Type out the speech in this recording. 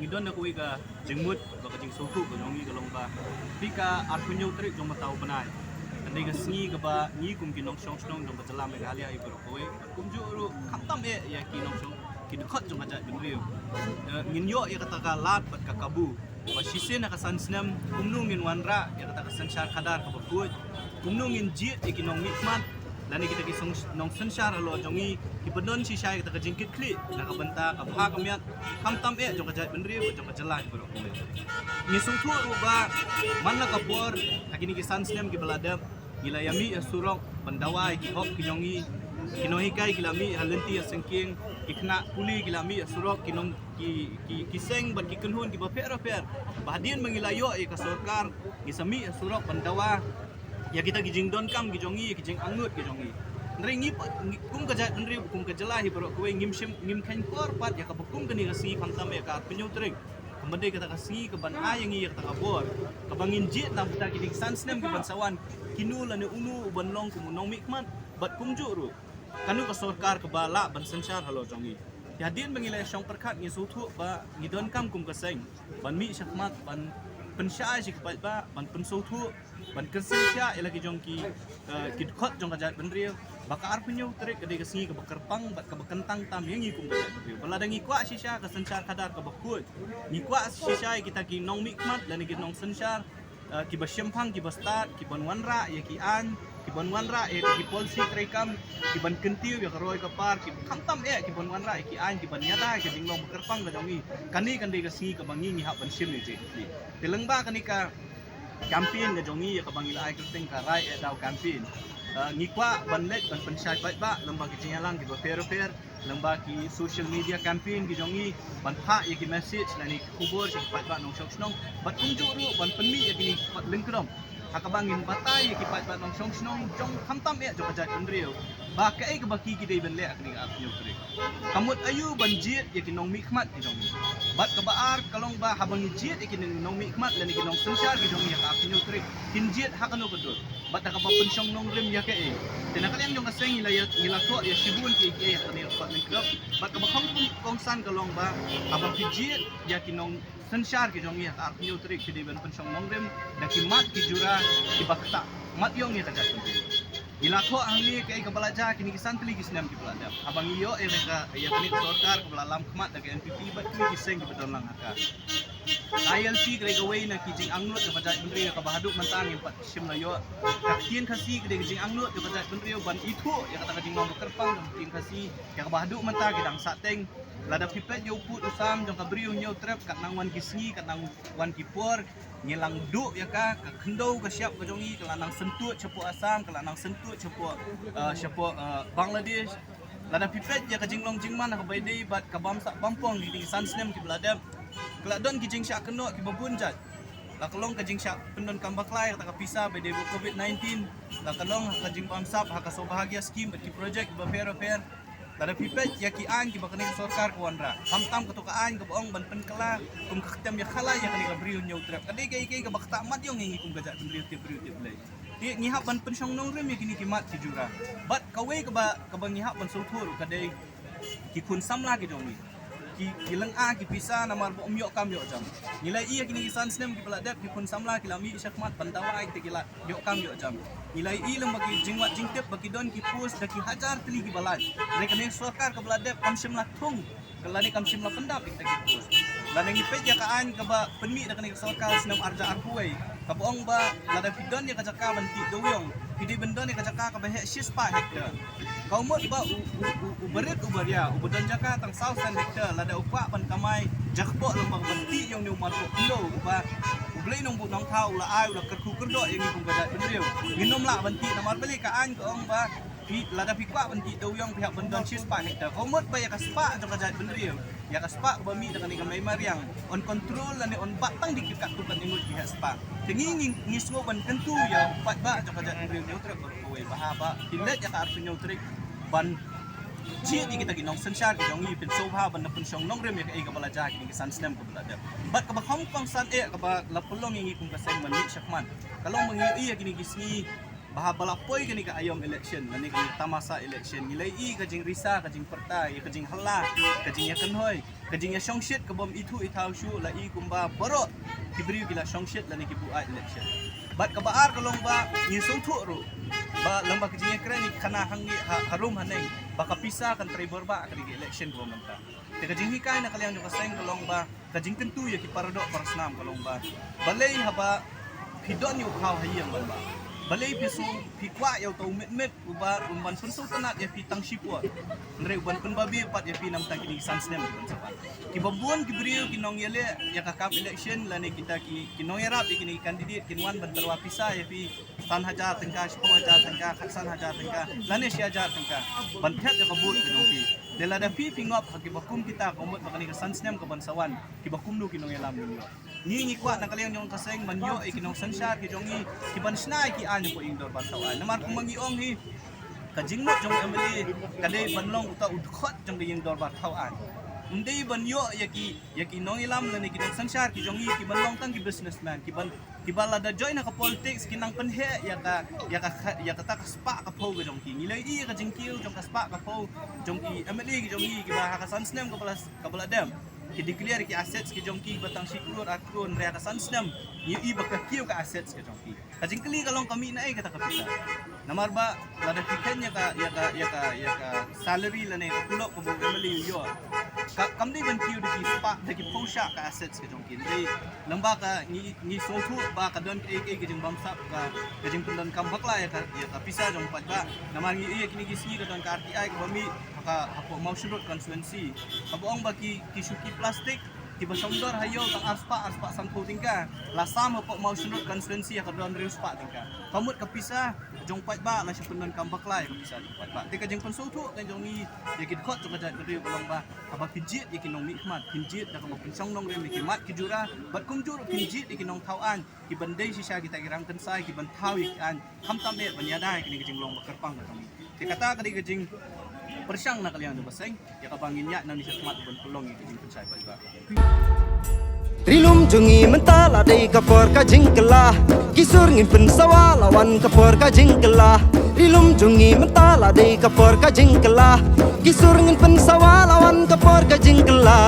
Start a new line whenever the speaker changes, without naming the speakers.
ngidon na kuwi ka jengmut baka jeng soku ko jongi ka longba pika arpunyo trik jong matau panai andai ka sngi ka ba ni kum kinong shong shong jong ka jalam ga halia ibro kowe kum ju ru khamtam ya kinong shong kin khot jong ka binriu ngin yo ya kata ka lat bat ka kabu ba shisen ka sansnam kumnu ngin wanra ya kata ka sanshar khadar ka bakut kumnu ngin jit ikinong mitmat lani kita kisong nong sensar lo jongi kipedon si syai kita kejingkit klik nak benta ka bha kamyat kamtam jong ka jat benri jong ka jelai bro ni sungtu ruba manna ka por akini kisan snem ki beladap gila yami surok pendawai ki hop ki jongi kinohi kai kilami halenti sengking ikna puli kilami surok kinong ki seng ban ki kenhun ki bafer bahdian mengilayo ka sarkar gisami surok pendawa ya kita gijing don kam gijongi gijing angut gijongi nringi kum ka jat nri kum ka jelahi bro kowe ngim khan kor pat ya ka bukum kani kasi khamtam ya ka penyu tring kembali kata kasi ke ban ayangi ya kata kabor ka bangin jit na kita gidik sansnem ke ban sawan kinu lane unu ban long kum nong mikman bat kum juru kanu ka sarkar ke bala ban sensar halo jongi yadin mengilai syong perkat ngi sutu ba ngidon kam kum ka seng ban mi syakmat ban pensyai si kepat ba ban pensutu ban kesilsia ila ki jongki kidkhot jong kajat benriu bakar penyu terik kede kesingi ke bekerpang bat ke bekentang tam yang ikum kajat benriu belada ngi kwa sisya ke sensar kadar ke bekut ngi kwa sisya kita ki nong mikmat dan ki nong sensar ki basyempang ki bastat ki ban wanra ya ki an ki ban wanra ki polisi trekam ki ban kentiu ya roy ke par ki khamtam ki ban wanra ki an ki ban nyada ki jinglong bekerpang ke jongi kani kan de kesingi ke bangi ngi hak ban sim ni je dilengba kani ka campaign ke jongi ya ka bangil ai kerting ka rai daw campaign ngikwa banlet ban pensyai ba lembah ki jingalang ki fair lembah ki social media campaign ki jongi ban ha ya ki message lani kubur si ba nong shong bat unjuk ru ban penmi ya ki pat lengkrom hakabangin batai ya ki pat ba nong shong jong khamtam ya jong kajat kendriu ba ka ai ka baki ki dei ban le akni apnyo kri kamut ayu ban jit ya ki nong mikmat ki jongi bat ka baar kalong ba habang jit ya ki nong mikmat lani ki nong sensar ki jongi ya ka apnyo kri kin jit hakano bedul bat ka papensyong nong rim ya ke tinakalian jong kaseng ila ko ya sibun ki ya kani pat lengkrop bat ka bakhong kongsan kalong ba habang ki jit ya ki nong sensar ki jongi ya ka apnyo kri ki dei ban pensyong nong rim da ki mat ki jura ki bakta mat yong ya kajat ila ko ahli ke ka balaja kini kisan teli kisnam ki pelada abang iyo mereka ya kini sarkar ke belalam khmat da NPP bat ki kiseng ki bedon lang aka ILC kre gawe na kijing angnut ke bajat menteri ka bahaduk mentang empat sim la yo kakien khasi ke kijing angnut ke bajat menteri ban itu ya kata kijing mau kerpang kakien khasi ya ka bahaduk mentang ke dang sateng lada pipet yo put usam jong ka briu nyo trap kat nang wan kisngi kat nang wan kipor ngilang duk ya ka kendau ka siap ka jongi ka lanang sentut cepo asam ka lanang sentut cepo Bangladesh lada pipet ya ka jinglong jingman ka baidei bat ka bamsak bampong di sansnem ki beladam keladon ki jing syak keno ki babunjat la kelong ka jing syak pendon kambaklai ka pisa baidei COVID-19 la kelong ka jing bamsap ha ka so bahagia skim ki project ba fair tada pipet ya ki an ki bakani sarkar ko wanra hamtam ka to ka an ka boong ban penkala kum khtem ya khala ya kani ka briu nyau trap kadi kai ka bakta mat yong ngi kum gajat briu ti blai ti ngi hap ban pensyong nong rem ya kini ki mat ki jura bat kawe ka bang ngi hap ban sultur kadai ki kun samla ki jongi ki leng a ki pisa namar bo myok kam yok jam nilai iya kini kisan snem ki peladap ki kun samla ki lami syakmat pandawa ki tegila yok kam yok jam nilai i lem bagi jingwat jingtep bagi don ki pus da ki hajar teli ki balai mereka ni sarkar ka peladap kam simla tung kelani kam simla pendap ki tegi pus lan ngi pej ya ka an ka ba penmi da kani sarkar snem arja arhuai ka boong ba lada pidon ya ka jaka banti doyong pidi bendon ya ka jaka ka ba sispa hektar kau mot ba uberit uberia ubedan jaka tang sausan hektar lada upa ban kamai jakpo lembang banti yang ni umar kilo ba ublei nong bu nong thau la ai la kerku kerdo yang ni gadat benriu nginom la banti namar beli ka an ko ong ba pi lada pikwa banti doyong pihak bendon sispa hektar kau mot ba ya ka spa jong gadat benriu ya ka spa ba mi dengan ni mariang on control la ni on batang dikikat tukan ingut pihak spa tengi ngisgo ban kentu ya pat ba jong gadat benriu neutrek kowe bahaba tilet ya ka artu neutrek ban chia di kita ginong sensar ki jongi pin sobha ban pun song nong rem ya ka balaja ki san snem ko balada bat ka ba hong kong san ka ba lapulong ngi kum ka sen man ni syakman kalong mangi iya kini gisni Baha balapoi kani ka ayom election lani kani tamasa election nilai I kajing risa kajing partai kajing hala kajing ya kanhoi kajing ya shongshit ka bom itu itau shu la I kumba baro kibri gila shongshit lani ki buat election bat ka baar kalong ba ni songthu ro ba lamba kajing ya krani khana hangi harum haneng ba ka pisa kan tribor ba kani election ko manta te kajing hikai na kalyang jo kaseng kalong ba kajing tentu ya ki parado parasnam kalong ba balai haba pidon yu khau hayang ba balai pisu pikwa yau tau met uba umban pensu tanat ya pi tang shipwa ndre uban pen babi pat ya pi nam tang kini sansnem kan sapat ki babuan ki brio ki nong yele ya ka kap election lane kita ki nong yarap kini candidate kinwan bantarwa pisa ya pi tan hajar tengka 10,000 tengka khaksan hajar tengka lane 6,000 tengka banthet ya kabut ki nong pi dela da pi pingop ki bakum kita komot bakani ka sansnem ka bansawan ki bakum nu ki nong yalam ni ni kwa na kalyang jong kaseng manyo ki nong sansar ki jongi ki bansnai ki ko ingdor bantawan namar kung mangiong hi kajingmot jong emeli kadai banlong uta udkhot jong ingdor bantawan undai banyo yaki nong ilam lani kinang sansar ki jongi ki banlong tang ki businessman ki balada join na ka politics kinang penhe yaka ta kaspa ka pho jong ki ngilai I ka jingkiu jong kaspa ka pho jong ki emeli ki jongi ki ba ka sansnem ka baladem ki declare ki assets ki jongki batang sikur akron rea ka sansnem I baka kiu ka assets ki jongki kajing kali kalong kami na ay kata kapisa namar ba lada pikan ya ka salary la ne pulo ko bo emeli yo kamdi ban kiu di pa de posha ka assets ki jongki dei lamba ka ni sotu ba ka don ke jing bamsap ka jing pundan kam bakla ya ka pisa jong pat ba namar ni iya kini gisi ka don ka RTI ka bami ka hapo mau surut constituency kabuang ba ki suki plastik tiba sondor hayo tang arspa sampu tingka lasam hapo mau surut constituency ka don rius pa tingka kamut ka pisa jong pat ba la syapun kam baklai ka pisa jong pat ba tika jing konsultu kan jong ni yakin khot jong ka riu balong ba aba pinjit yakin nong mikmat pinjit da ka pinsong nong rem kimat kijura bat kum jur pinjit yakin nong tauan ki bandai sisa kita kirang kensai ki ban tau ikan ham tambe banyada kini jing long bakerpang ka kami tikata ka jing persyang na kalian tu baseng ya kabangin nya nang bisa semat pun pelong itu jing pensai ba
Rilum jungi mentala dei kapor ka jingkela kisur ngin pen sawalawan kapor ka jingkela Rilum jungi mentala dei kapor ka jingkela kisur ngin pen sawalawan kapor ka jingkela